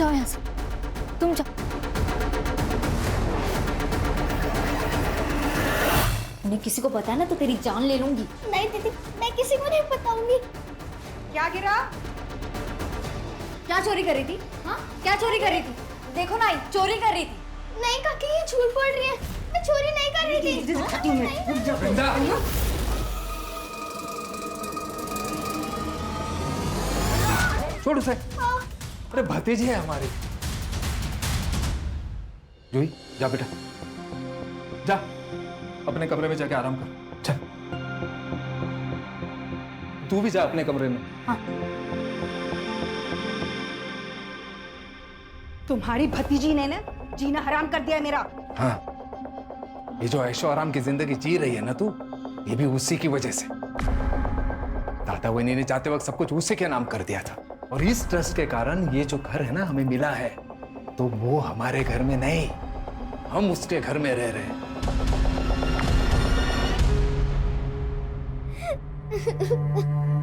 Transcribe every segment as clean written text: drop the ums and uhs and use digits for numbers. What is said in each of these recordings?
जाओ यहाँ से, तुम जाओ। मैं किसी को बताया ना तो तेरी जान ले लूंगी। नहीं दीदी, मैं किसी को नहीं बताऊंगी। क्या गिरा? क्या चोरी कर रही थी? हाँ, क्या चोरी कर रही थी? देखो ना, चोरी कर रही थी। नहीं काकी, ये झूठ बोल रही है, मैं चोरी नहीं कर रही थी। वृंदा, छोड़ उसे। अरे भतीजी है हमारी। जूही, जा बेटा, जा अपने कमरे में जाके आराम कर। चल, तू भी जा अपने कमरे में। हाँ। तुम्हारी भतीजी ने ना जीना हराम कर दिया है मेरा। हाँ, ये जो ऐशो आराम की जिंदगी जी रही है ना तू, ये भी उसी की वजह से। दादा वही ने जाते वक्त सब कुछ उसी के नाम कर दिया था, और इस ट्रस्ट के कारण ये जो घर है ना हमें मिला है, तो वो हमारे घर में नहीं, हम उसके घर में रह रहे हैं।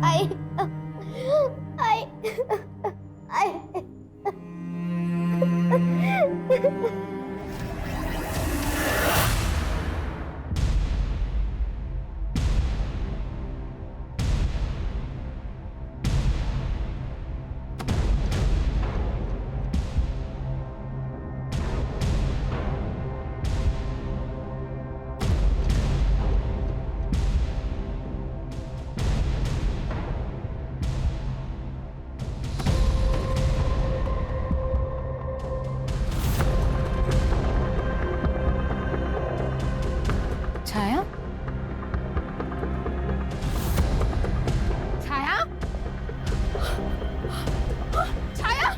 आई आई आई छाया, छाया, छाया।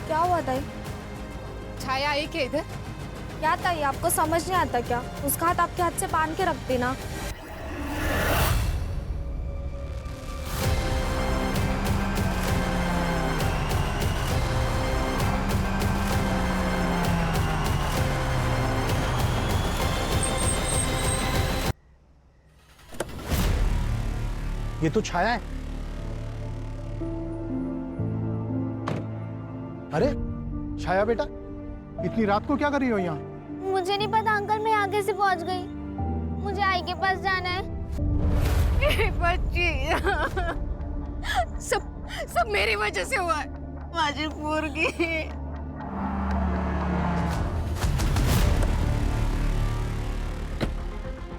क्या हुआ ताई? छाया आई के इधर? क्या ताई, आपको समझ नहीं आता क्या? उसका हाथ आपके हाथ से बांध के रखती ना। ये तो छाया है। अरे छाया बेटा, इतनी रात को क्या कर रही हो यहाँ? मुझे नहीं पता अंकल, मैं आगे से पहुंच गई। मुझे आई के पास जाना है। बच्ची सब मेरी वजह से हुआ है। माझी पोरगी।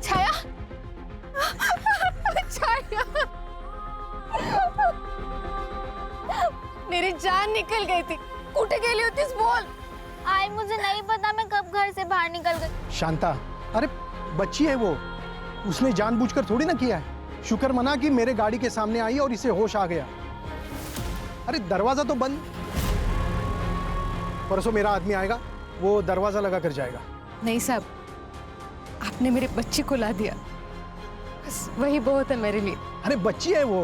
छाया, छाया, मेरी जान निकल गई थी। कुठे गेली होतीस बोल। आई मुझे नहीं पता मैं कब घर से बाहर निकल गई। शांता, अरे बच्ची है वो, उसने जानबूझकर थोड़ी ना किया है। शुक्र मना कि मेरे गाड़ी के सामने आई और इसे होश आ गया। अरे दरवाजा तो बंद। परसों मेरा आदमी आएगा, वो दरवाजा लगा कर जाएगा। नहीं साहब, आपने मेरे बच्चे को ला दिया, बस वही बहुत है मेरे लिए। अरे बच्ची है वो,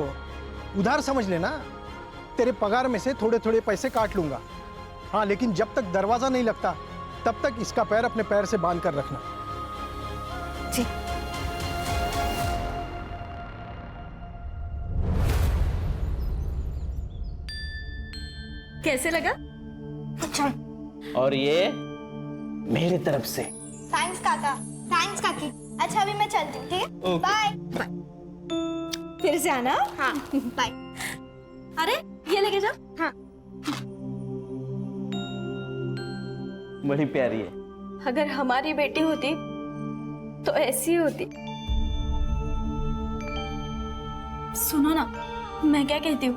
उधार समझ लेना। तेरे पगार में से थोड़े थोड़े पैसे काट लूंगा। हाँ, लेकिन जब तक दरवाजा नहीं लगता तब तक इसका पैर अपने पैर से बांध कर रखना। जी। कैसे लगा? अच्छा, और ये मेरी तरफ से। थैंक्स काका, थैंक्स काकी। अच्छा अभी मैं चलती हूँ, ठीक है? बाय। फिर से आना। हाँ बाय। अरे ये लेके जाओ। हाँ। बड़ी प्यारी है। अगर हमारी बेटी होती तो ऐसी होती। सुनो ना, मैं क्या कहती हूँ,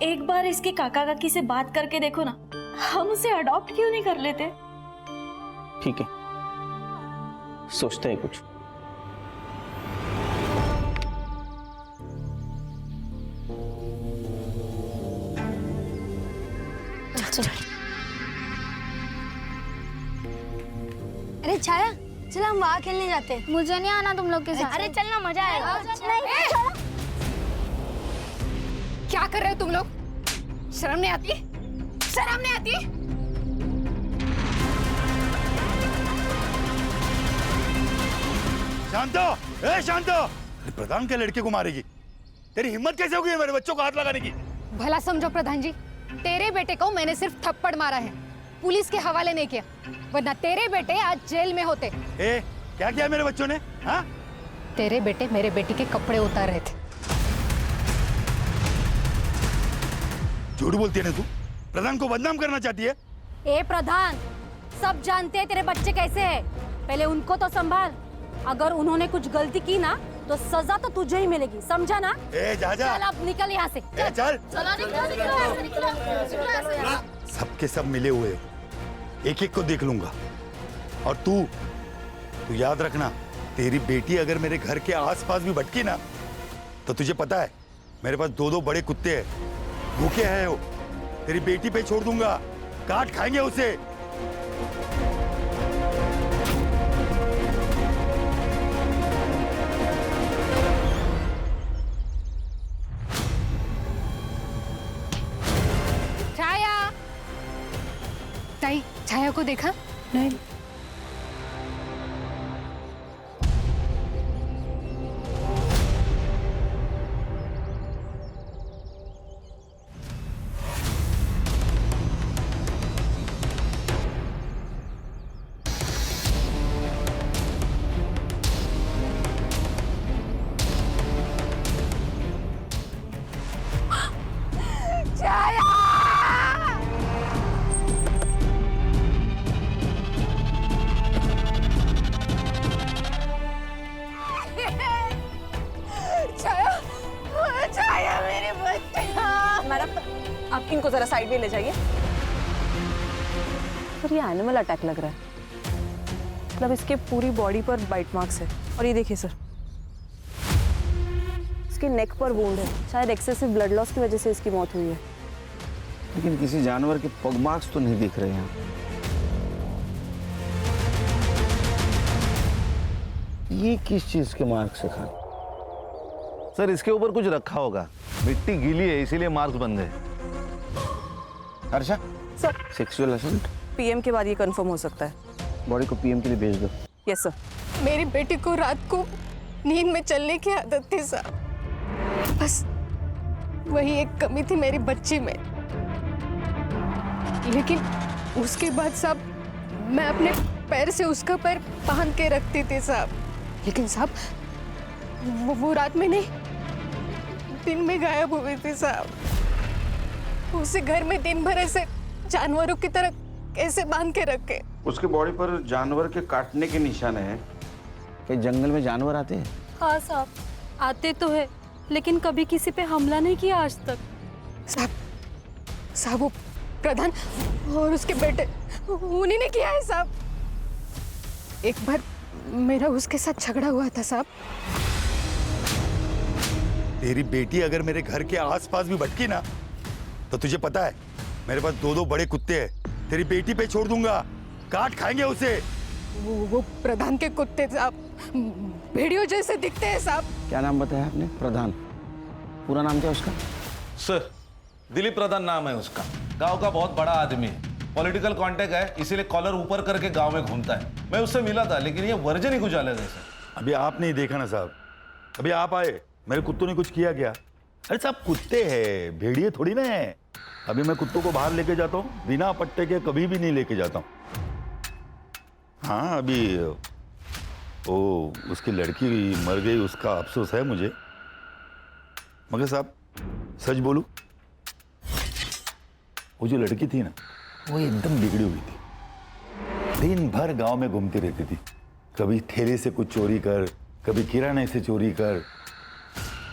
एक बार इसके काका काकी से बात करके देखो ना, हम उसे अडॉप्ट क्यों नहीं कर लेते? ठीक है, सोचते हैं कुछ। अरे छाया, चल हम वहाँ खेलने जाते हैं। मुझे नहीं आना तुम लोग के साथ। अरे चलना, मजा आएगा। नहीं, क्या कर रहे हो तुम लोग? शर्म नहीं आती? शर्म नहीं आती? शांतो, ए शांतो! प्रधान के लड़के को मारेगी? तेरी हिम्मत कैसे होगी मेरे बच्चों को हाथ लगाने की? भला समझो प्रधान जी, तेरे बेटे को मैंने सिर्फ थप्पड़ मारा है, पुलिस के हवाले नहीं किया, वरना तेरे बेटे आज जेल में होते। ए, क्या किया मेरे बच्चों ने? हाँ? तेरे बेटे मेरे बेटी के कपड़े उतार रहे थे। झूठ बोलती है ना तू? प्रधान को बदनाम करना चाहती है? ए प्रधान, सब जानते हैं तेरे बच्चे कैसे हैं। पहले उनको तो संभाल। अगर उन्होंने कुछ गलती की ना तो सजा तो तुझे ही मिलेगी, समझा ना? ए जा जा। चल अब निकल यहाँ से। ए चल। सबके सब मिले हुए हो, एक एक को देख लूंगा। और तू याद रखना, तेरी बेटी अगर मेरे घर के आसपास भी भटकी ना तो तुझे पता है मेरे पास 2 बड़े कुत्ते हैं, भूखे हैं वो। तेरी बेटी पे छोड़ दूंगा, काट खाएंगे उसे। छाया, ताई, छाया को देखा? नहीं। मैडम, आप इनको जरा साइड में ले जाइए। सर, ये एनिमल अटैक लग रहा है। मतलब इसके पूरी बॉडी पर बाइट मार्क्स है। और ये देखिए सर, इसके नेक पर वुंड है। शायद एक्सेसिव ब्लड लॉस की वजह से इसकी मौत हुई है। लेकिन किसी जानवर के पग मार्क्स तो नहीं दिख रहे हैं। ये किस चीज के मार्क्स है खान? सर, इसके ऊपर कुछ रखा होगा, मिट्टी गीली है इसीलिए मार्क्स बन गए। Harsha, sir, sexual assault PM के बाद ये कंफर्म हो सकता है। बॉडी को पीएम के लिए भेज दो। Yes sir. मेरी बेटी को रात को नींद में चलने की आदत थी साहब, बस वही एक कमी थी मेरी बच्ची में। लेकिन उसके बाद साहब मैं अपने पैर से उसका पैर बांध के रखती थी साहब। लेकिन साहब वो रात में नहीं, दिन में गायब हुई थी साहब। उसे घर में दिन भर ऐसे जानवरों की तरह कैसे बांध के रखे? उसके बॉडी पर जानवर के काटने के निशान हैं। क्या जंगल में जानवर आते हैं? हाँ साहब, आते तो है, लेकिन कभी किसी पे हमला नहीं किया आज तक। साहब वो प्रधान और उसके बेटे उन्हीं ने किया है साहब। एक बार मेरा उसके साथ झगड़ा हुआ था साहब। तेरी बेटी अगर मेरे घर के आसपास भी भटकी ना तो तुझे पता है मेरे पास 2 बड़े कुत्ते हैं। तेरी बेटी पे छोड़ दूंगा, काट खाएंगे उसे। वो प्रधान के कुत्ते साहब भेड़ियों जैसे दिखते हैं साहब। क्या नाम बताया आपने? प्रधान। पूरा नाम क्या उसका? सर, दिलीप प्रधान नाम है उसका। गांव का बहुत बड़ा आदमी है, पॉलिटिकल कांटेक्ट है, इसीलिए कॉलर ऊपर करके गांव में घूमता है। मैं उससे मिला था, लेकिन ये वर्जन ही कुछ अलग है सर। अभी आप नहीं देखा ना साहब, अभी आप आए, मेरे कुत्तों ने कुछ किया क्या? अरे साहब, कुत्ते हैं, भेड़िए थोड़ी ना है। अभी मैं कुत्तों को बाहर लेके जाता हूँ, बिना पट्टे के कभी भी नहीं लेके जाता हूँ। हाँ, अभी वो उसकी लड़की मर गई, उसका अफसोस है मुझे। मगर साहब सच बोलूं, वो जो लड़की थी ना, वो एकदम बिगड़ी हुई थी। दिन भर गांव में घूमती रहती थी, कभी ठेले से कुछ चोरी कर, कभी किराने से चोरी कर।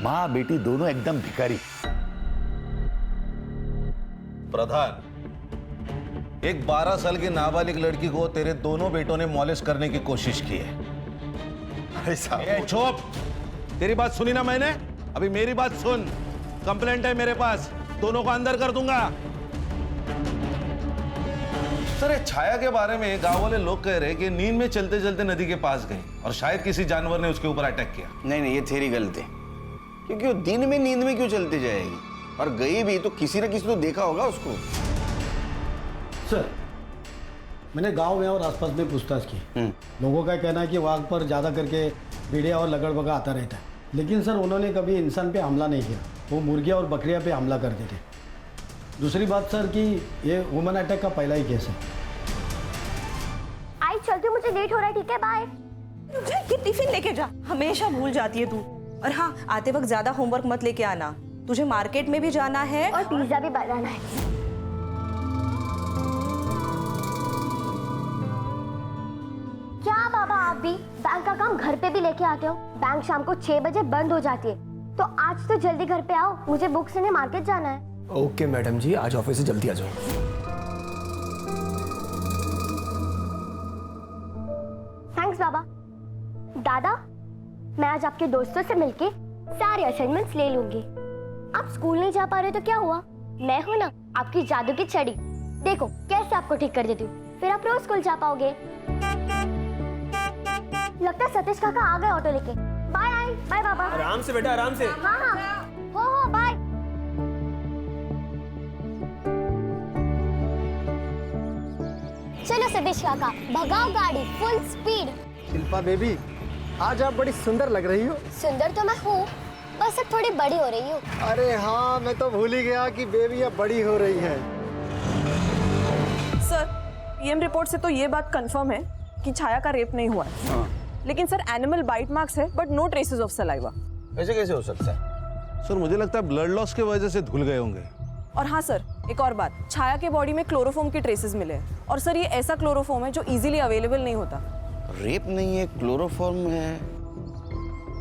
माँ बेटी दोनों एकदम भिखारी। प्रधान, एक 12 साल की नाबालिग लड़की को तेरे दोनों बेटों ने मॉलेस्ट करने की कोशिश की है। अरे साहब, चुप! तेरी बात सुनी ना मैंने, अभी मेरी बात सुन। कंप्लेंट है मेरे पास, दोनों को अंदर कर दूंगा। सर ये छाया के बारे में गांव वाले लोग कह रहे हैं कि नींद में चलते चलते नदी के पास गई और शायद किसी जानवर ने उसके ऊपर अटैक किया। नहीं, ये थेरी गलत है, क्योंकि वो दिन में नींद में क्यों चलती जाएगी, और गई भी तो किसी न किसी तो देखा होगा उसको। सर, मैंने गांव में और आसपास में पूछताछ की। लोगों का कहना है कि वाघ पर ज़्यादा करके भेड़िया और लगड़बगा आता रहता है, लेकिन सर उन्होंने कभी इंसान पे हमला नहीं किया, वो मुर्गियाँ और बकरियाँ पे हमला करते थे। दूसरी बात सर कि ये वुमन अटैक का पहला ही केस है। आई चलती हूँ, मुझे लेट हो रहा है, ठीक है, बाय। ये टिफिन लेके जा, हमेशा भूल जाती है तू। और हाँ, आते वक्त ज्यादा होमवर्क मत लेके आना, तुझे मार्केट में भी जाना है और पिज्जा भी बनाना है। क्या बाबा, आप भी बैंक का काम घर पे भी लेके आते हो? बैंक शाम को 6 बजे बंद हो जाती है, तो आज तो जल्दी घर पे आओ, मुझे बुक्स लेने मार्केट जाना है। ओके मैडम जी, आज ऑफिस से जल्दी आ जाओ। थैंक्स बाबा। दादा, मैं आज आपके दोस्तों से मिलके सारे असाइनमेंट्स ले लूंगी। आप स्कूल नहीं जा पा रहे तो क्या हुआ, मैं हूं ना आपकी जादू की छड़ी, देखो कैसे आपको ठीक कर देती हूँ, फिर आप रोज स्कूल जा पाओगे। लगता है सतीश काका आ गए ऑटो लेके। बाय बाय बाबा। आराम से बेटा, आराम से। हाँ, हो बाय। चलो सतीश काका, भगाओ गाड़ी फुल स्पीड। शिल्पा बेबी, आज आप बड़ी सुंदर लग रही हो। सुंदर तो मैं हूँ, बस अब थोड़ी बड़ी हो रही हूँ। अरे हाँ, मैं तो भूल ही गया कि बेबी अब बड़ी हो रही है। सर, पीएम रिपोर्ट से तो ये बात कंफर्म है कि छाया का रेप नहीं हुआ है। लेकिन सर एनिमल बाइट मार्क्स है, but no traces of saliva. ऐसे कैसे हो सकता है? सर मुझे लगता है ब्लड लॉस की वजह से धुल गए होंगे। और हाँ सर, एक और बात, छाया के बॉडी में क्लोरोफॉर्म के ट्रेसेस मिले हैं, और सर ये ऐसा क्लोरोफॉर्म है जो इजीली अवेलेबल नहीं होता। रेप नहीं है, क्लोरोफॉर्म है,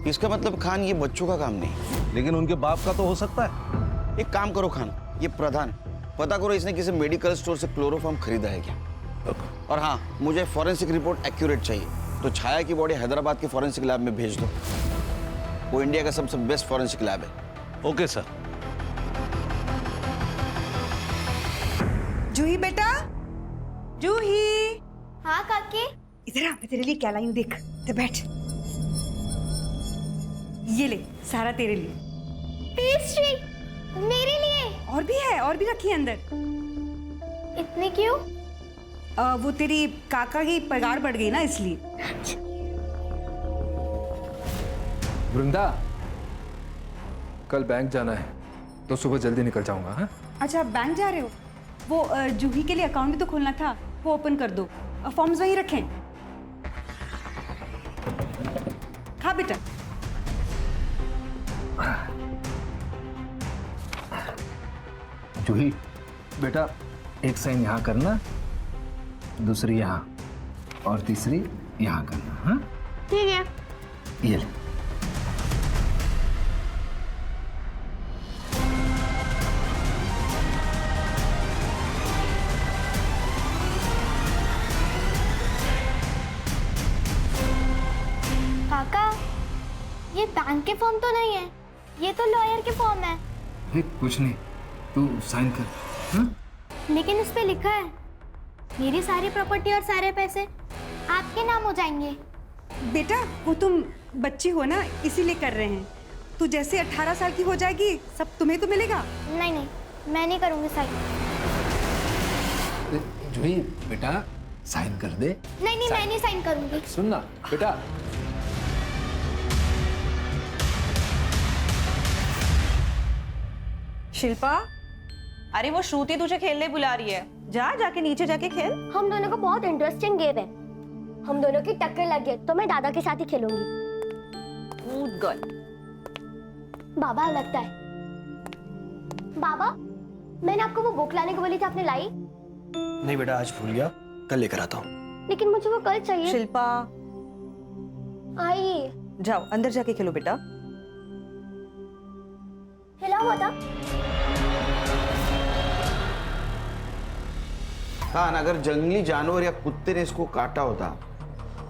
इसका मतलब खान ये बच्चों का काम नहीं। लेकिन उनके बाप का तो हो सकता है। एक काम करो खान, ये प्रधान, पता करो इसने किसी मेडिकल स्टोर से क्लोरोफॉर्म खरीदा है क्या। और हाँ, मुझे फॉरेंसिक रिपोर्ट एक्यूरेट चाहिए, तो छाया की बॉडी हैदराबाद के फॉरेंसिक लैब में भेज दो, वो इंडिया का सबसे बेस्ट फॉरेंसिक लैब है। Okay sir. जूही बेटा, जूही। हाँ काकी। इधर आ, मैं तेरे लिए क्या लाई हूँ, देख, तो बैठ। ये ले, सारा तेरे लिए। पेस्ट्री मेरे लिए? और भी है, और भी रखी है अंदर। इतने क्यों? वो तेरी काका की पगार बढ़ गई ना, इसलिए। वृंदा, कल बैंक जाना है तो सुबह जल्दी निकल जाऊंगा। हाँ? अच्छा, बैंक जा रहे हो? वो जूही के लिए अकाउंट भी तो खोलना था, वो ओपन कर दो, फॉर्म्स वहीं रखें। खा बेटा। जूही बेटा, एक साइन यहाँ करना, दूसरी यहाँ और तीसरी यहाँ करना। हाँ ठीक है। ये ले। काका, ये बैंक के फॉर्म तो नहीं है, ये तो लॉयर के फॉर्म है। कुछ नहीं, तू साइन कर। हाँ? लेकिन इस पे लिखा है मेरी सारी प्रॉपर्टी और सारे पैसे आपके नाम हो जाएंगे। बेटा, वो तुम बच्ची हो ना, इसीलिए कर रहे हैं। तू जैसे 18 साल की हो जाएगी, सब तुम्हें तो मिलेगा। नहीं, मैं नहीं करूंगी साइन। जूही बेटा, साइन कर दे। नहीं, मैं नहीं साइन करूंगी। सुन ना बेटा। शिल्पा, अरे वो श्रुति तुझे खेलने बुला रही है, जाके नीचे जाके खेल। हम दोनों को बहुत इंटरेस्टिंग गेम है, हम दोनों की टक्कर लगी है, तो मैं दादा के साथ ही खेलूंगी। Good girl. बाबा लगता है। बाबा, मैंने आपको वो बुक लाने को बोली थी, आपने लाई? नहीं बेटा, आज भूल गया, कल लेकर आता हूँ। लेकिन मुझे वो कल चाहिए। शिल्पा, आई। जाओ अंदर जाके खेलो बेटा। हिलाओ होता। हाँ, अगर जंगली जानवर या कुत्ते ने इसको काटा होता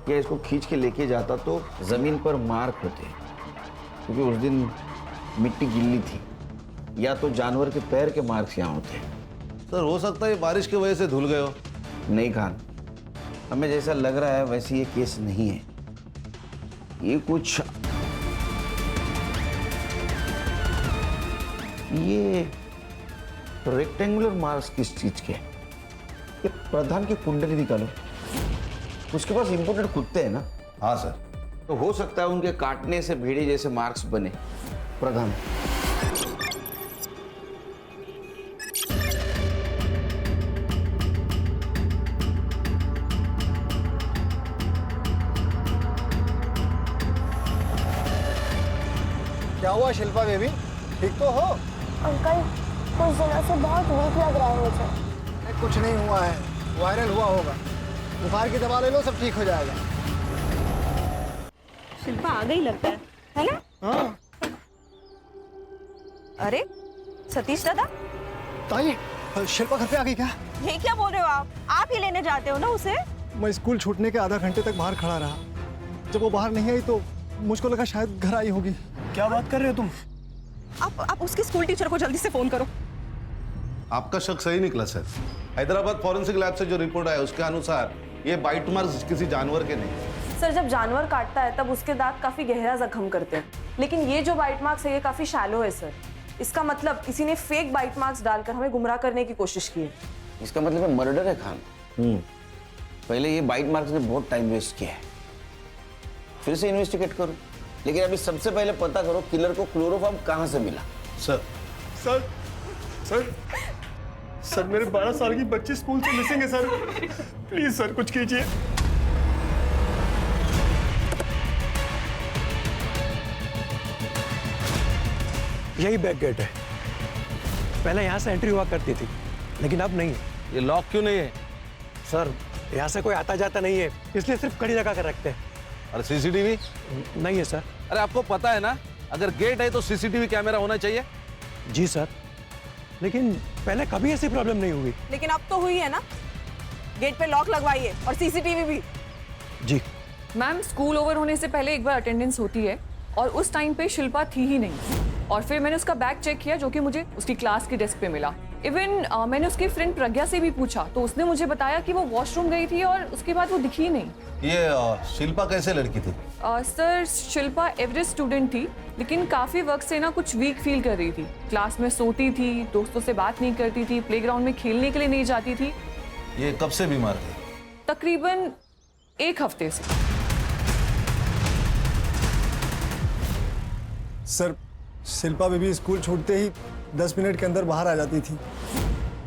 या इसको खींच के लेके जाता तो जमीन पर मार्क होते, क्योंकि उस दिन मिट्टी गिल्ली थी, या तो जानवर के पैर के मार्क्स यहाँ होते। सर हो सकता है बारिश की वजह से धुल गए हो। नहीं खान, हमें जैसा लग रहा है वैसे ये केस नहीं है। ये कुछ ये रेक्टेंगुलर मार्क्स किस चीज के हैं? ये प्रधान की कुंडली निकालो, उसके पास इंपोर्टेड कुत्ते हैं ना। हाँ सर। तो हो सकता है उनके काटने से भेड़िए जैसे मार्क्स बने। प्रधान, क्या हुआ शिल्पा बेबी, ठीक तो हो? अंकल कुछ दिनों से बहुत वीक लग रहा है मुझे। कुछ नहीं हुआ है, वायरल हुआ होगा। बुखार की दवा ले लो, सब ठीक हो जाएगा। शिल्पा आ गई लगता है ना? हाँ। अरे सतीश दादा, ताई, शिल्पा घर पे आ गई क्या? ये क्या बोल रहे हो आप ही लेने जाते हो ना उसे? मैं स्कूल छूटने के आधा घंटे तक बाहर खड़ा रहा। जब वो बाहर नहीं आई तो मुझको लगा शायद घर आई होगी। क्या बात कर रहे हो तुम? आप उसकी स्कूल टीचर को जल्दी से फोन करो। आपका शक सही निकला सर। हैदराबाद फॉरेंसिक लैब से जो रिपोर्ट आया उसके अनुसार ये बाइट मार्क्स किसी जानवर के नहीं। सर, जब जानवर काटता है तब उसके दांत काफी गहरा जख्म करते हैं, लेकिन ये जो बाइट मार्क्स है ये काफी शैलो है सर। इसका मतलब किसी ने फेक बाइट मार्क्स डालकर हमें गुमराह करने की कोशिश की है। इसका मतलब मर्डर है खान। पहले ये बाइट मार्क्स ने बहुत टाइम वेस्ट किया है, फिर से इन्वेस्टिगेट करो। लेकिन अभी सबसे पहले पता करो किलर को क्लोरोफॉर्म कहाँ से मिला। सर सर सर सर मेरे 12 साल की बच्ची स्कूल से मिसिंग है सर। प्लीज सर कुछ कीजिए। यही बैक गेट है, पहले यहाँ से एंट्री हुआ करती थी, लेकिन अब नहीं। ये लॉक क्यों नहीं है? सर यहाँ से कोई आता जाता नहीं है, इसलिए सिर्फ कड़ी लगा कर रखते हैं। और सीसीटीवी नहीं है सर। अरे आपको पता है ना, अगर गेट है तो सीसीटीवी कैमरा होना चाहिए। जी सर, लेकिन पहले कभी ऐसी प्रॉब्लम नहीं हुई। लेकिन अब तो हुई है ना। गेट पे लॉक लगवाइए और सीसीटीवी भी। जी मैम, स्कूल ओवर होने से पहले एक बार अटेंडेंस होती है और उस टाइम पे शिल्पा थी ही नहीं। और फिर मैंने उसका बैग चेक किया जो कि मुझे उसकी क्लास की डेस्क पे मिला। इवन मैंने उसकी फ्रेंड प्रज्ञा से भी पूछा तो उसने मुझे बताया कि वो वॉशरूम गई थी और उसके बाद वो दिखी ही नहीं। ये शिल्पा कैसे लड़की थी? सर, शिल्पा एवरेज स्टूडेंट थी, लेकिन काफी वक्त से ना कुछ वीक फील कर रही थी। क्लास में सोती थी, दोस्तों से बात नहीं करती थी, प्लेग्राउंड में खेलने के लिए नहीं जाती थी। ये कब से बीमार थी? तकरीबन 1 हफ्ते से। सर शिल्पा बेबी स्कूल छूटते ही 10 मिनट के अंदर बाहर आ जाती थी,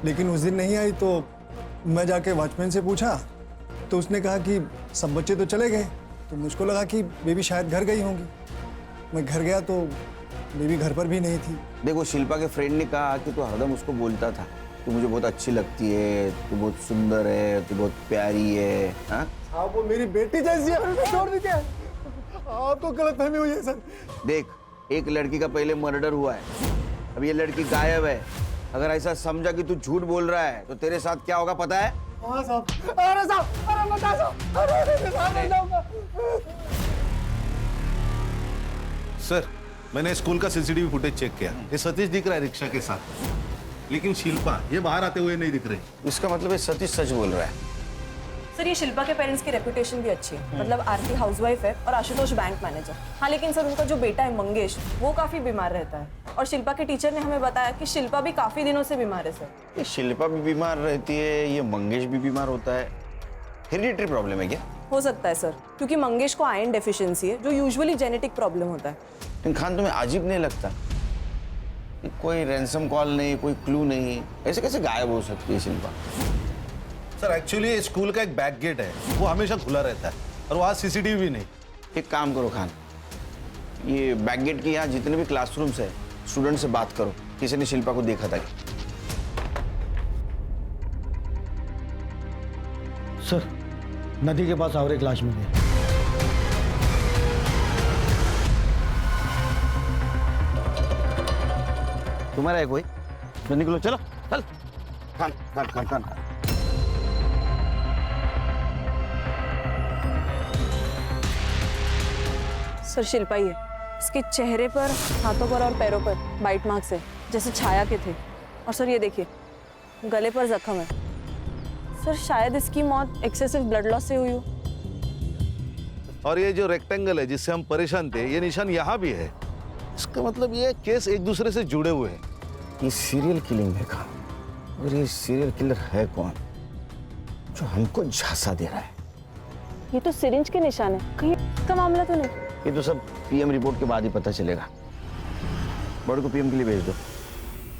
लेकिन उस दिन नहीं आई तो मैं जाके वॉचमैन से पूछा तो उसने कहा कि सब बच्चे तो चले गए। तो मुझको लगा कि बेबी शायद घर गई होंगी। मैं घर गया तो बेबी घर पर भी नहीं थी। देखो, शिल्पा के फ्रेंड ने कहा कि तू हरदम उसको बोलता था तू मुझे बहुत अच्छी लगती है, तू बहुत सुंदर है, तू बहुत प्यारी है। हाँ, वो मेरी बेटी जैसी है, उसे छोड़ दीजिए। आपको गलतफहमी हुई है सर। देख, एक लड़की का पहले मर्डर हुआ है, अब ये लड़की गायब है। अगर ऐसा समझा कि तू झूठ बोल रहा है तो तेरे साथ क्या होगा पता है? हाँ साहब, अरे साहब, अरे बता साहब, अरे जाऊंगा। सर, मैंने स्कूल का सीसीटीवी फुटेज चेक किया। ये सतीश दिख रहा है रिक्शा के साथ, लेकिन शिल्पा ये बाहर आते हुए नहीं दिख रही। इसका मतलब ये सतीश सच बोल रहा है। सर, ये शिल्पा के पेरेंट्स की रेपुटेशन भी अच्छी है। मतलब आरती हाउसवाइफ है और आशुतोष बैंक मैनेजर। हाँ, लेकिन सर उनका जो बेटा है मंगेश, वो काफी बीमार रहता है। और शिल्पा के टीचर ने हमें बताया कि शिल्पा भी काफी दिनों से बीमार है सर। ये शिल्पा भी बीमार रहती है, ये मंगेश भी बीमार होता है। हेरिडिटरी प्रॉब्लम है क्या? हो सकता है सर, क्योंकि मंगेश को आयरन डेफिशिएंसी है जो यूजुअली जेनेटिक प्रॉब्लम होता है। लेकिन खान, तुम्हें अजीब नहीं लगता? कोई रैंसम कॉल नहीं, कोई क्लू नहीं, ऐसे कैसे गायब हो सकती है शिल्पा? सर, एक्चुअली स्कूल का एक बैक गेट है, वो हमेशा खुला रहता है और वहाँ सीसीटीवी भी नहीं। एक काम करो खान, ये बैक गेट के यहाँ जितने भी क्लासरूम्स है, स्टूडेंट से बात करो किसी ने शिल्पा को देखा था। सर, नदी के पास और एक लाश मिली है। तुम्हारा है कोई? तो निकलो, चलो चल। खान खान खान खान सर, शिल्पा ही है। इसके चेहरे पर, हाथों पर और पैरों पर बाइट मार्क्स है जैसे छाया के थे। और सर ये देखिए, गले पर जख्म है। सर शायद इसकी मौत एक्सेसिव ब्लड लॉस से हुई हो। और ये जो रेक्टेंगल है जिससे हम परेशान थे, ये निशान यहाँ भी है। इसका मतलब ये केस एक दूसरे से जुड़े हुए हैं। ये सीरियल किलिंग है का, और ये सीरियल किलर है कौन जो हमको झांसा दे रहा है? ये तो सिरिंज के निशान है, कहीं का मामला तो नहीं? ये तो सब पीएम रिपोर्ट के बाद ही पता चलेगा। बॉडी को पीएम के लिए भेज दो।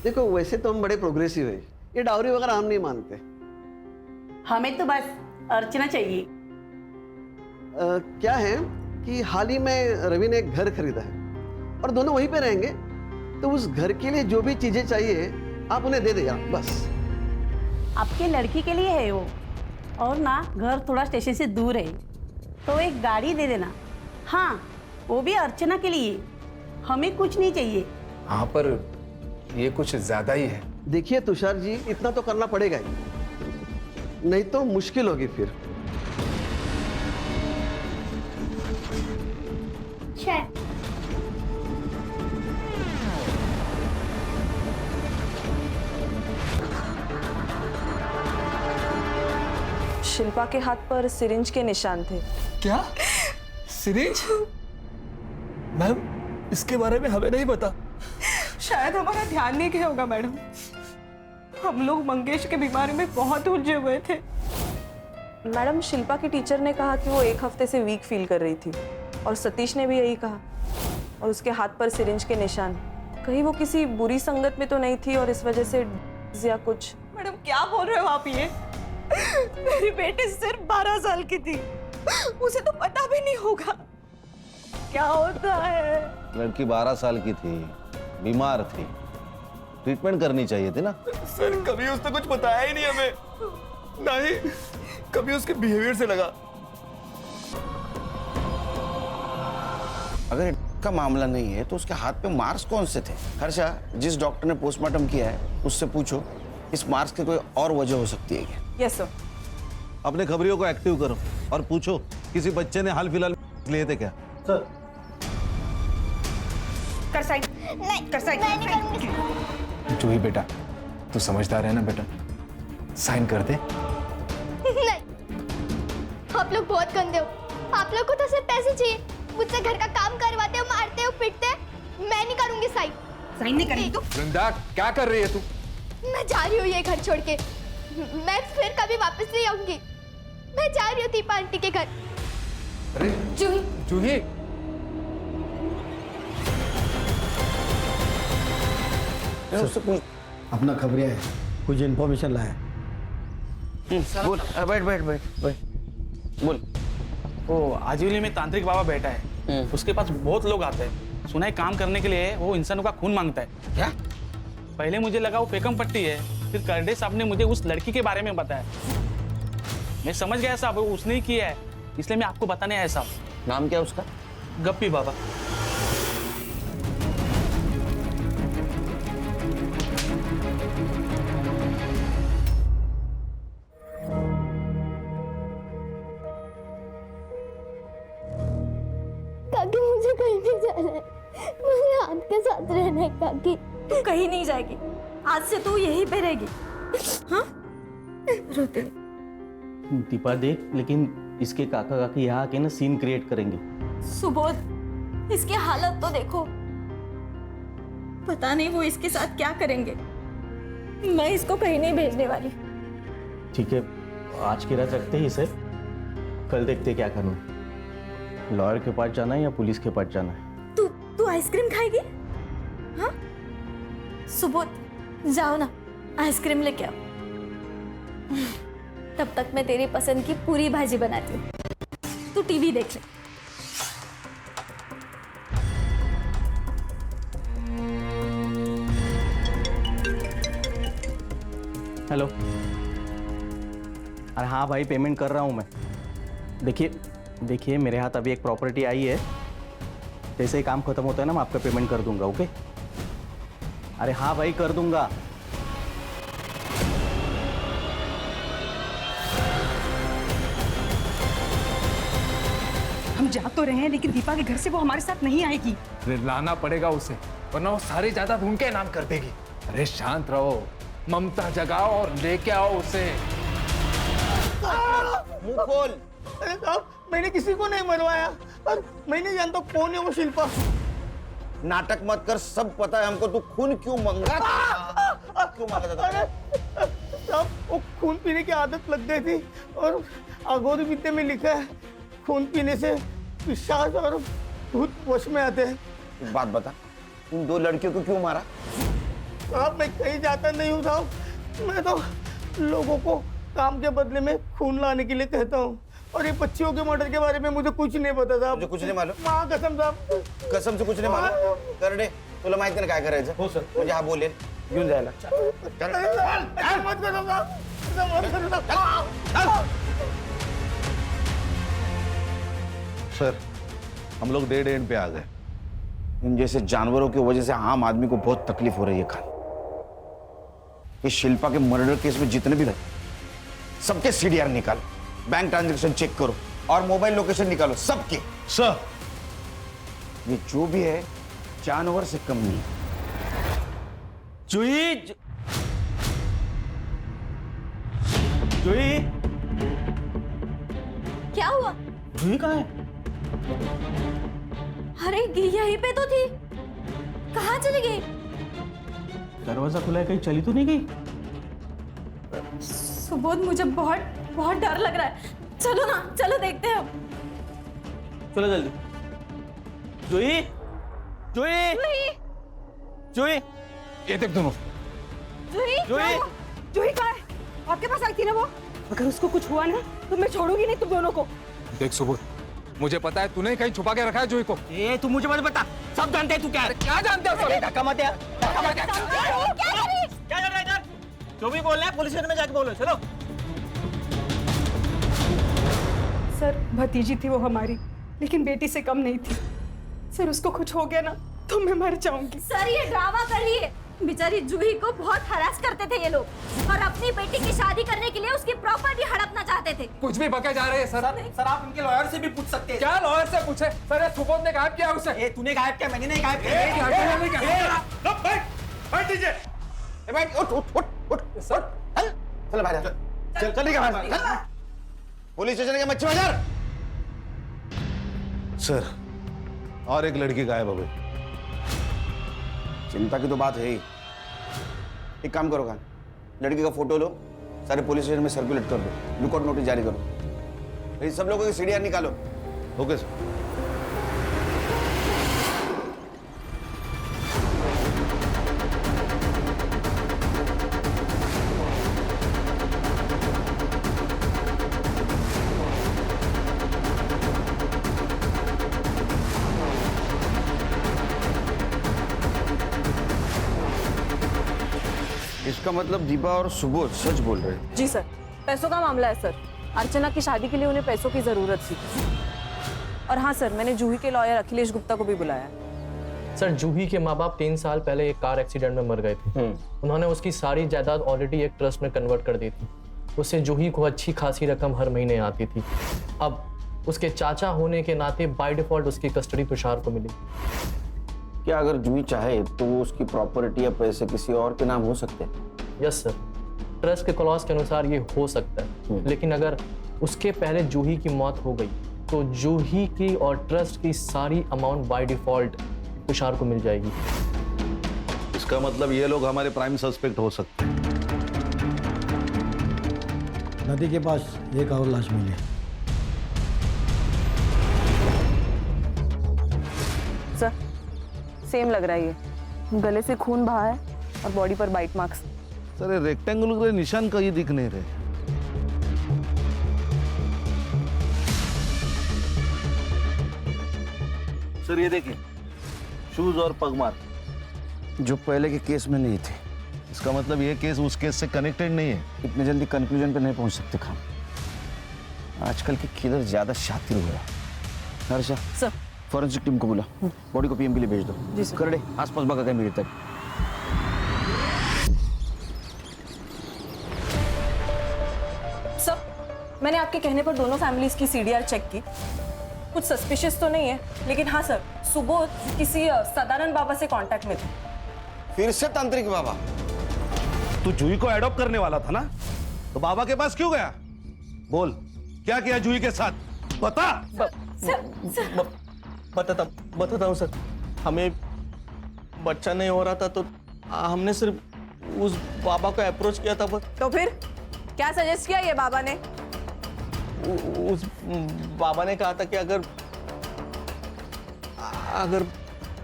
देखो वैसे तो हम बड़े प्रोग्रेसिव है, ये डाउरी वगैरह हम नहीं मानते। हमें तो बस अर्चना चाहिए। क्या है कि हाल ही में रवि ने एक घर खरीदा है और दोनों वहीं पे रहेंगे, तो उस घर के लिए जो भी चीजें चाहिए आप उन्हें दे देगा बस। आपके लड़की के लिए है वो, और ना घर थोड़ा स्टेशन से दूर है, तो एक गाड़ी दे देना। हाँ, वो भी अर्चना के लिए, हमें कुछ नहीं चाहिए। हाँ, पर ये कुछ ज्यादा ही है। देखिए तुषार जी, इतना तो करना पड़ेगा ही, नहीं तो मुश्किल होगी फिर। शिल्पा के हाथ पर सिरिंज के निशान थे। क्या? सिरिंज? मैम, इसके बारे में हमें नहीं पता। शायद हमारा ध्यान नहीं गया होगा मैडम, हम लोग मंगेश के बीमारी में बहुत उलझे हुए थे। मैडम, शिल्पा की टीचर ने कहा कि वो एक हफ्ते से वीक फील कर रही थी, और सतीश ने भी यही कहा। और उसके हाथ पर सिरिंज के निशान, कहीं वो किसी बुरी संगत में तो नहीं थी और इस वजह से या कुछ। मैडम क्या बोल रहे हो आप ये? मेरी बेटी सिर्फ 12 साल की थी, उसे तो पता भी नहीं होगा क्या होता है। लड़की 12 साल की थी, बीमार थी, ट्रीटमेंट करनी चाहिए थी ना। सर, कभी उसने कुछ बताया ही नहीं हमें, ना ही कभी उसके बिहेवियर से लगा। अगर का मामला नहीं है तो उसके हाथ पे मार्क्स कौन से थे? हर्षा, जिस डॉक्टर ने पोस्टमार्टम किया है उससे पूछो इस मार्क्स की कोई और वजह हो सकती है क्या? Yes sir. अपने खबरियों को एक्टिव करो और पूछो किसी बच्चे ने हाल फिलहाल लिए थे क्या? सर, कर साइन। नहीं कर साइन। मैं नहीं करूंगी। जूही बेटा, तू समझदार है ना बेटा, साइन कर दे। नहीं, आप लोग बहुत गंदे हो। आप लोग को तो सिर्फ पैसे चाहिए, मुझसे घर का काम करवाते हो, मारते हो, पीटते हो। मैं नहीं करूंगी साइन। साइन नहीं करेगी तू? वृंदा, क्या कर रही है तू? मैं जा रही हूँ ये घर छोड़ के, मैं फिर कभी वापस नहीं आऊंगी। मैं जा रही हूँ दीपा आंटी के घर। अरे जूही, जूही, अपना खबरिया है, कुछ इन्फॉर्मेशन लाया। बोल, बैठ बैठ बैठ बैठ बोल। वो आजीवली में तांत्रिक बाबा बैठा है, उसके पास बहुत लोग आते हैं। सुना है काम करने के लिए वो इंसानों का खून मांगता है। क्या? पहले मुझे लगा वो पेकम पट्टी है, फिर करडे साहब ने मुझे उस लड़की के बारे में बताया। मैं समझ गया साहब, वो उसने ही किया है, इसलिए मैं आपको बताने आया साहब। नाम क्या है उसका? गप्पी बाबा। काकी, मुझे कहीं नहीं जाना है, मुझे आपके साथ रहना है। काकी, तू कहीं नहीं जाएगी, आज से तू यहीं पे रहेगी। हाँ, रोते दीपा देख, लेकिन इसके काका काकी यहाँ आके ना सीन क्रिएट करेंगे। सुबोध, इसकी हालत तो देखो, पता नहीं वो इसके साथ क्या करेंगे। मैं इसको कहीं नहीं भेजने वाली। ठीक है, आज की रात रखते ही इसे, कल देखते क्या करना। लॉयर के पास जाना है या पुलिस के पास जाना है? तू आइसक्रीम खाएगी? हाँ, सुबोध जाओ ना, आइसक्रीम लेके आओ। तब तक मैं तेरी पसंद की पूरी भाजी बनाती हूँ, तू टीवी देख ले। हेलो। अरे हाँ भाई, पेमेंट कर रहा हूँ मैं। देखिए मेरे हाथ अभी एक प्रॉपर्टी आई है, जैसे ही काम खत्म होता है ना मैं आपका पेमेंट कर दूंगा। ओके? अरे हाँ भाई, कर दूंगा। हम जा तो रहे हैं, लेकिन दीपा के घर से वो हमारे साथ नहीं आएगी। लाना पड़ेगा उसे, वरना वो सारी जायदाद उनके नाम कर देगी। अरे शांत रहो, ममता जगाओ और लेके आओ उसे। मुंह खोल। अरे साहब मैंने किसी को नहीं मरवाया और मैं नहीं जानता कौन है वो शिल्पा। नाटक मत कर, सब पता है हमको। तू खून क्यों मांगा था? क्यों मांगा था? अरे साहब वो खून पीने की आदत लग गई थी और अघोरी विद्या में लिखा है खून पीने से पिशाच और भूत वश में आते हैं। एक बात बता, उन 2 लड़कियों को क्यों मारा? साहब मैं कहीं जाता नहीं हूँ साहब, मैं तो लोगों को काम के बदले में खून लाने के लिए कहता हूँ और ये बच्चियों के मर्डर के बारे में मुझे कुछ नहीं पता साहब। मुझे कुछ नहीं मालूम? माँ कसम साहब, कसम से कुछ नाही मालूम? करडे तुला माहिती ना काय करायचं? हो सर. म्हणजे हा बोलेल घेऊन जायला. मत करो साहब, मत करो साहब. सर हम लोग डेड एंड पे आ गए। इन जैसे जानवरों की वजह से आम आदमी को बहुत तकलीफ हो रही है खान। ये शिल्पा के मर्डर केस में जितने भी लगे सबके सीडीआर निकालो, बैंक ट्रांजैक्शन चेक करो और मोबाइल लोकेशन निकालो सबके। सर ये जो भी है जानवर से कम नहीं। जूही जूही क्या हुआ? जूही कहाँ है? अरे यहीं पे तो थी, कहाँ चली गई? दरवाजा खुला है, कहीं चली तो नहीं गई? सुबोध मुझे बहुत बहुत डर लग रहा है, चलो ना, चलो देखते हैं। चलो जल्दी। जूही जूही जूही ये देख दोनों। जूही जूही जूही कहाँ है? आपके पास आई थी ना वो? अगर उसको कुछ हुआ ना तो मैं छोड़ूंगी नहीं तुम दोनों को। देख सुबोध, मुझे पता है तूने कहीं छुपा के रखा है जूही को। ए तू मुझे मत बता, सब जानते हैं तू क्या है। क्या जानते हो? धक्का मत यार, क्या कर रहा है इधर? जो भी बोल रहे हैं पुलिस स्टेशन में जाके बोलो। चलो। सर भतीजी थी वो हमारी, लेकिन बेटी से कम नहीं थी। सर उसको कुछ हो गया ना तो मैं मर जाऊंगी। सर ये ड्रामा कर रही है, बेचारी जूही को बहुत हरास करते थे ये लोग और अपनी बेटी की शादी करने के लिए उसकी प्रॉपर्टी हड़पना चाहते थे। कुछ भी बके जा रहे हैं सर। सर आप इनके लॉयर से भी पूछ सकते हैं। क्या लॉयर से पूछे? सर ये सुबोध ने गायब किया उसे। ए तूने गायब किया, मैंने नहीं गायब किया। बैठ दीजिए। बैठ, उठ सर, चल बाहर, चल निकल बाहर। पुलिस स्टेशन के मच्छी बाजार। सर और एक लड़की गायब हो गई। चिंता की तो बात है ही। एक काम करो खान, लड़की का फोटो लो, सारे पुलिस स्टेशन में सर्कुलेट कर दो, लुकआउट नोटिस जारी करो, सब लोगों की सीडीआर निकालो। Okay sir. इसका मतलब दीपा और सुबोध सच बोल रहे हैं। जी सर, पैसों का मामला है सर। अर्चना की शादी के लिए उन्हें पैसों की जरूरत थी। और हाँ सर, मैंने जूही के लॉयर अखिलेश गुप्ता को भी बुलाया। सर जूही के माँ बाप 3 साल पहले एक कार एक्सीडेंट में मर गए थे। उन्होंने उसकी सारी जायदाद ऑलरेडी एक ट्रस्ट में कन्वर्ट कर दी थी। उससे जूही को अच्छी खासी रकम हर महीने आती थी। अब उसके चाचा होने के नाते बाय डिफॉल्ट उसकी कस्टडी तुषार को मिली। क्या अगर जूही चाहे तो वो उसकी प्रॉपर्टी या पैसे किसी और के नाम हो सकते हैं? यस सर, ट्रस्ट के क्लॉज के अनुसार ये हो सकता है, लेकिन अगर उसके पहले जूही की मौत हो गई तो जूही की और ट्रस्ट की सारी अमाउंट बाय डिफॉल्ट तुषार को मिल जाएगी। इसका मतलब ये लोग हमारे प्राइम सस्पेक्ट हो सकते हैं। नदी के पास एक और लाश मिली। सर सेम लग रहा है, ये गले से खून बहा है और बॉडी पर बाइट मार्क्स। सर ये रेक्टेंगुलर के निशान कहीं दिख नहीं रहे। सर ये देखिए, शूज और पगमार जो पहले के केस में नहीं थे। इसका मतलब ये केस उस केस से कनेक्टेड नहीं है। इतने जल्दी कंक्लूजन पे नहीं पहुंच सकते खान। आजकल के किलर ज्यादा शातिर हो रहा है। हर्षा सर, फॉरेंसिक टीम को बुला, बॉडी को पीएम के लिए भेज दो। जी सर। करडे आसपास बगा कहीं मिले तक। सर, मैंने आपके कहने पर दोनों फैमिलीज की सीडीआर चेक की। कुछ सस्पिशियस तो नहीं है, लेकिन हाँ सर, सुबोध किसी सदानंद बाबा से कांटेक्ट में थे। फिर से तांत्रिक बाबा? तू जूही को एडॉप्ट करने वाला था ना, तो बाबा के पास क्यों गया? बोल, क्या किया जूही के साथ? बता। बताता हूँ सर। हमें बच्चा नहीं हो रहा था तो हमने सिर्फ उस बाबा को अप्रोच किया था। तो फिर क्या सजेस्ट किया ये बाबा ने? उस बाबा ने कहा था कि अगर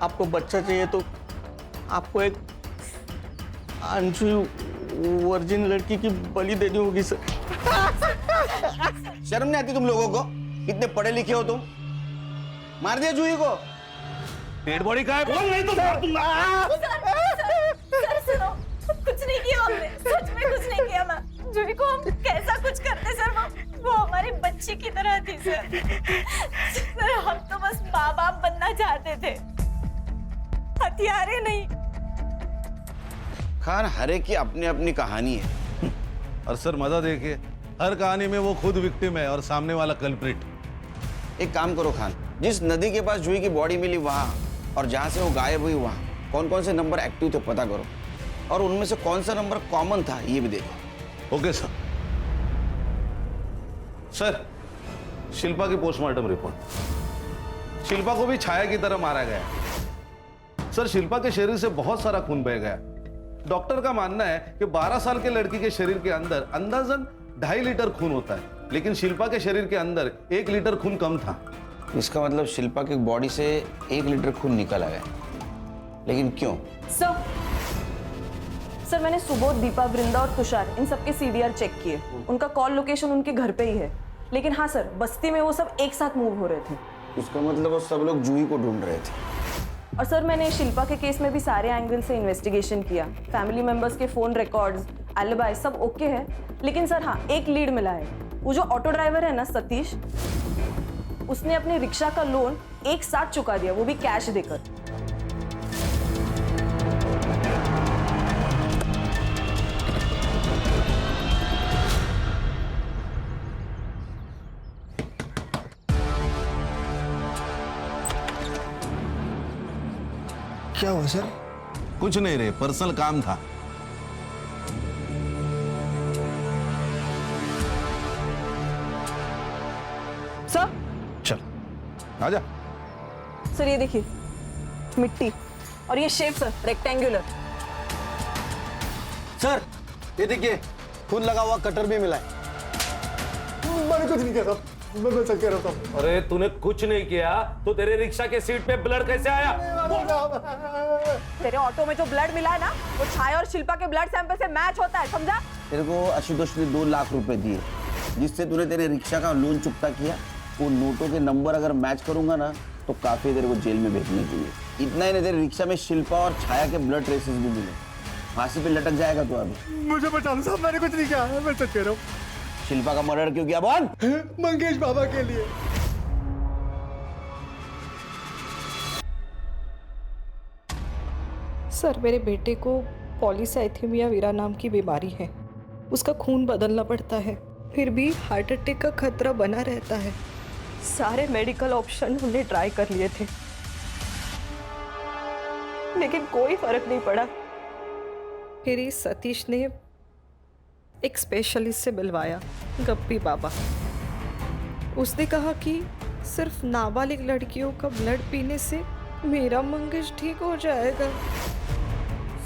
आपको बच्चा चाहिए तो आपको एक अनछुई वर्जिन लड़की की बलि देनी होगी सर। शर्म नहीं आती तुम लोगों को? इतने पढ़े लिखे हो तुम? मार दिया जूही को? डेड बॉडी का है, बोल नहीं तो मार दूंगा। सर सुनो, कुछ नहीं किया हमने, सच में कुछ नहीं किया। मैं जूही को हम कैसा कुछ करते सर, वो हमारी बच्ची की तरह थी सर। हम तो बस माँ बाप बनना चाहते थे, हथियारे नहीं। खान, हर एक की अपनी अपनी कहानी है। और सर मजा देखिए, हर कहानी में वो खुद विक्टिम है और सामने वाला कल्प्रिट। एक काम करो खान, जिस नदी के पास जूही की बॉडी मिली वहां और जहां से वो गायब हुई वहां कौन कौन से नंबर एक्टिव थे पता करो, और उनमें से कौन सा नंबर कॉमन था ये भी देखो। Okay sir. सर, शिल्पा की पोस्टमार्टम रिपोर्ट। शिल्पा को भी छाया की तरह मारा गया। सर, शिल्पा के शरीर से बहुत सारा खून बह गया। डॉक्टर का मानना है कि 12 साल के लड़की के शरीर के अंदर अंदाजन 2.5 लीटर खून होता है, लेकिन शिल्पा के शरीर के अंदर 1 लीटर खून कम था। इसका मतलब शिल्पा की बॉडी से 1 लीटर खून निकल आया, लेकिन क्यों? सर मैंने सुबोध, दीपा, वृंदा और तुषार इन सबके CDR चेक किए। उनका कॉल लोकेशन उनके घर पे ही है। लेकिन हाँ सर, बस्ती में वो सब एक साथ मूव हो रहे थे। इसका मतलब वो सब लोग जूही को ढूंढ रहे थे। और सर मैंने शिल्पा के केस में भी सारे एंगल से इन्वेस्टिगेशन किया। फैमिली मेंबर्स के फोन रिकॉर्ड्स, एलिबाई सब ओके है। लेकिन सर हाँ, एक लीड मिला है। वो जो ऑटो ड्राइवर है ना सतीश, उसने अपने रिक्शा का लोन एक साथ चुका दिया, वो भी कैश देकर। क्या हुआ सर? कुछ नहीं रे, पर्सनल काम था। सर चल आजा। सर ये देखिए, मिट्टी और ये शेप सर रेक्टेंगुलर। सर ये देखिए, खून लगा हुआ कटर भी मिला है। मैंने कुछ नहीं किया था, मैं सच कह रहा था। अरे तूने कुछ नहीं किया तो तेरे रिक्शा के सीट पे ब्लड कैसे आया? तेरे ऑटो में जो ब्लड मिला है ना, वो छाया और शिल्पा के ब्लड सैंपल से मैच होता है, समझा? तेरे को आशुतोष ने 2 लाख रुपए दिए, जिससे तूने तेरे रिक्शा का लोन चुकता किया। वो नोटों के नंबर अगर मैच करूंगा ना तो काफी देर को जेल में भेजने के लिए। इतना ही नहीं, तेरे रिक्शा में शिल्पा और छाया के ब्लड ट्रेसेस भी मिले। फांसी पे लटक जाएगा तू अभी। मुझे बता दो साहब, मैंने कुछ नहीं किया, मैं सच कह रहा हूँ। शिल्पा का मर्डर क्यों किया बोल? मंगेश बाबा के लिए। सर, मेरे बेटे को पॉलीसाइथेमिया वीरा नाम की बीमारी है। उसका खून बदलना पड़ता है, फिर भी हार्ट अटैक का खतरा बना रहता है। सारे मेडिकल ऑप्शन हमने ट्राई कर लिए थे, लेकिन कोई फर्क नहीं पड़ा। फिर इस सतीश ने एक स्पेशलिस्ट से मिलवाया, गप्पी बाबा। उसने कहा कि सिर्फ नाबालिग लड़कियों का ब्लड पीने से मेरा मंगेश ठीक हो जाएगा।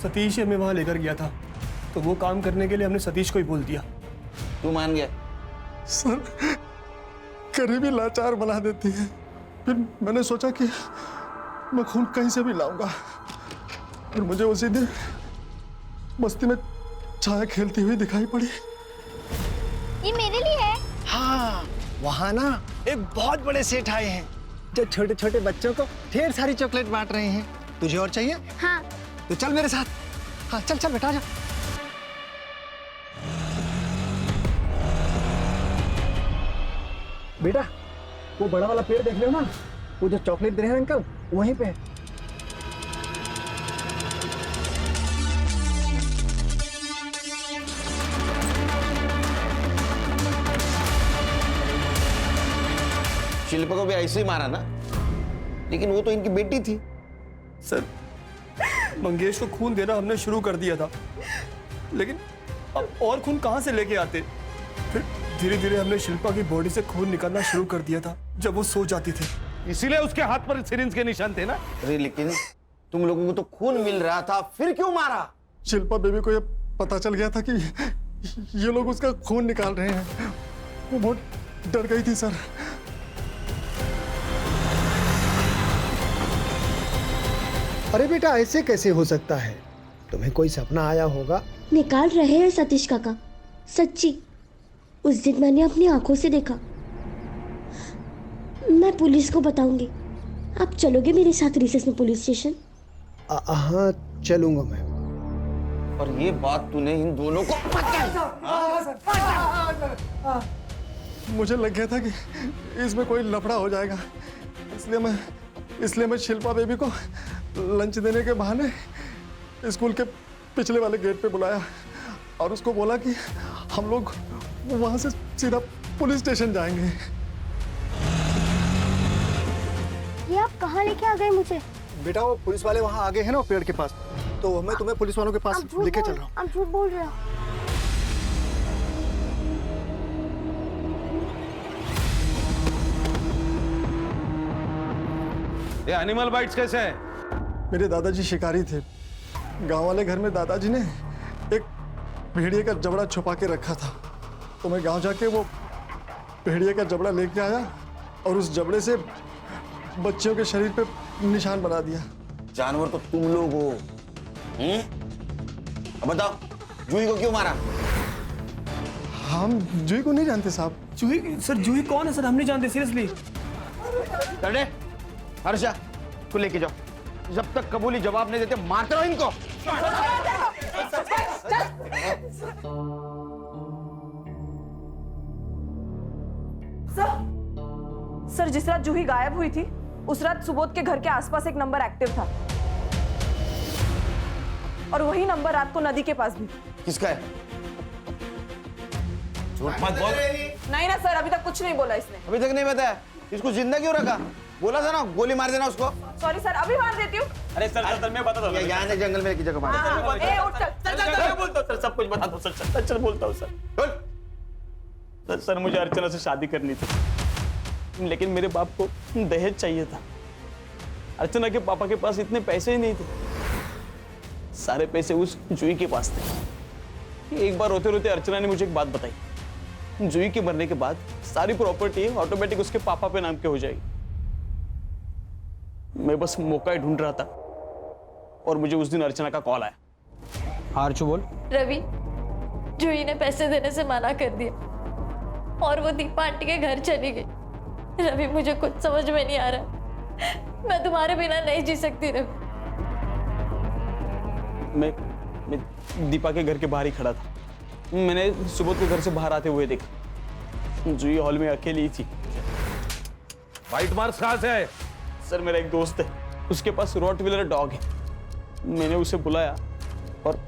सतीश हमें वहां लेकर गया था, तो वो काम करने के लिए हमने सतीश को ही बोल दिया। तू मान गया? सर, गरीबी लाचार बना देती है। फिर मैंने सोचा कि मैं खून कहीं से भी लाऊंगा, और मुझे उसी दिन बस्ती में छाया खेलती हुई दिखाई पड़ी। ये मेरे लिए है। हाँ, वहाँ ना एक बहुत बड़े सेठ आए हैं जो छोटे छोटे बच्चों को ढेर सारी चॉकलेट बांट रहे हैं। तुझे और चाहिए? हाँ। तो चल मेरे साथ। हाँ चल चल बेटा, जा। बेटा, वो बड़ा वाला पेड़ देख रहे हो ना, वो जो चॉकलेट दे रहे हैं अंकल, वहीं पे है। शिल्पा को भी ऐसे ही मारा ना, लेकिन वो तो इनकी बेटी थी। सर, मंगेश को खून देना हमने शुरू कर दिया था, लेकिन अब और खून कहां से लेके आते? फिर धीरे धीरे हमने शिल्पा की बॉडी से खून निकालना शुरू कर दिया था जब वो सो जाती थी। इसीलिए उसके हाथ पर सिरिंज के निशान थे ना। अरे लेकिन तुम लोगों को तो खून मिल रहा था, फिर क्यों मारा? शिल्पा बेबी को ये पता चल गया था कि ये लोग उसका खून निकाल रहे हैं। वो बहुत डर गई थी सर। अरे बेटा ऐसे कैसे हो सकता है? तुम्हें कोई सपना आया होगा। निकाल रहे हैं सतीश काका, सच्ची। उस दिन मैंने अपनी आंखों से देखा। मैं पुलिस को बताऊंगी। आप चलोगे मेरे साथ रिसेस में पुलिस स्टेशन? हाँ चलूंगा मैं। और ये बात तूने इन दोनों को मुझे लग गया था कि इसमें कोई लफड़ा हो जाएगा, इसलिए मैं शिल्पा बेबी को लंच देने के बहाने स्कूल के पिछले वाले गेट पे बुलाया और उसको बोला कि हम लोग वहां से सीधा पुलिस स्टेशन जाएंगे। ये आप कहाँ लेके आ गए मुझे? बेटा वो पुलिस वाले वहां आगे हैं ना पेड़ के पास, तो मैं तुम्हें पुलिस वालों के पास लेके चल रहा हूँ। आप झूठ बोल रहे हो। ये एनिमल बाइट्स कैसे है? मेरे दादाजी शिकारी थे। गांव वाले घर में दादाजी ने एक भेड़िए का जबड़ा छुपा के रखा था, तो मैं गांव जाके वो भेड़िए का जबड़ा लेके आया और उस जबड़े से बच्चियों के शरीर पे निशान बना दिया। जानवर तो तुम लोग हो। अब बताओ जूही को क्यों मारा? हम जूही को नहीं जानते साहब। जूही सर, जूही कौन है सर? हम नहीं जानते सीरियसली। हर्षा को लेके जाओ, जब तक कबूली जवाब नहीं देते मारते रहो इनको। सर जिस रात जूही गायब हुई थी उस रात सुबोध के घर के आसपास एक नंबर एक्टिव था और वही नंबर रात को नदी के पास भी। किसका है? झूठ मत बोल। नहीं ना सर, अभी तक कुछ नहीं बोला इसने। अभी तक नहीं बताया? इसको जिंदा क्यों रखा? बोला था ना गोली मार देना उसको। सॉरी सर, अभी मार देती हूँ। अरे सर मैं बता दूं। यहाँ ने जंगल में की जगह मार। ए उठ चल बोलता हूँ सर, सब कुछ बता दो सर। सर बोलता हूँ सर। सर मुझे अर्चना से शादी करनी थी, लेकिन मेरे बाप को दहेज चाहिए था। अर्चना के पापा के पास इतने पैसे ही नहीं थे, सारे पैसे उस जूही के पास थे। एक बार रोते रोते अर्चना ने मुझे एक बात बताई, जूही के मरने के बाद सारी प्रॉपर्टी ऑटोमेटिक उसके पापा पे नाम के हो जाएगी। मैं बस मौका ही ढूंढ रहा था और मुझे उस दिन अर्चना का कॉल आया। आरचू बोल। रवि, जूही ने पैसे देने से मना कर दिया और वो दीपा आंटी के घर चली गई। रवि मुझे कुछ समझ में नहीं आ रहा, मैं तुम्हारे बिना नहीं जी सकती रवि। मैं दीपा के घर के बाहर ही खड़ा था। मैंने सुबोध को घर से बाहर आते हुए देखा, जूही हॉल में अकेली ही थी। वाइट मार्क्स कहाँ से आए? सर मेरा एक दोस्त है, उसके पास रॉटविलर डॉग है। मैंने उसे बुलाया और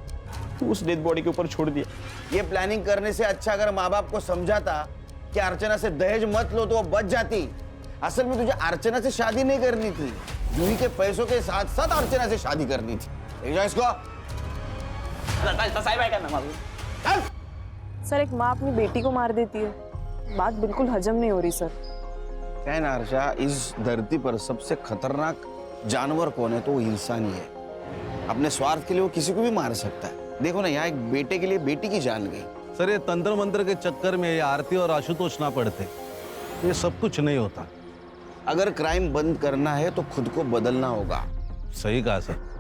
उस डेड बॉडी के ऊपर छोड़ दिया। ये प्लानिंग करने से अच्छा अगर माँ बाप को समझाता कि अर्चना से दहेज मत लो तो वो बच जाती। असल में तुझे अर्चना से शादी नहीं करनी थी, जूही के पैसों के साथ साथ अर्चना से शादी करनी थी। इसको सर एक माँ अपनी बेटी को मार देती है, बात बिल्कुल हजम नहीं हो रही सर। क्या है ना अर्षा, इस धरती पर सबसे खतरनाक जानवर कौन है? तो वो इंसान ही है। अपने स्वार्थ के लिए वो किसी को भी मार सकता है। देखो ना, यहाँ एक बेटे के लिए बेटी की जान गई। सर ये तंत्र मंत्र के चक्कर में ये आरती और आशुतोष ना पड़ते, ये सब कुछ नहीं होता। अगर क्राइम बंद करना है तो खुद को बदलना होगा। सही कहा सर।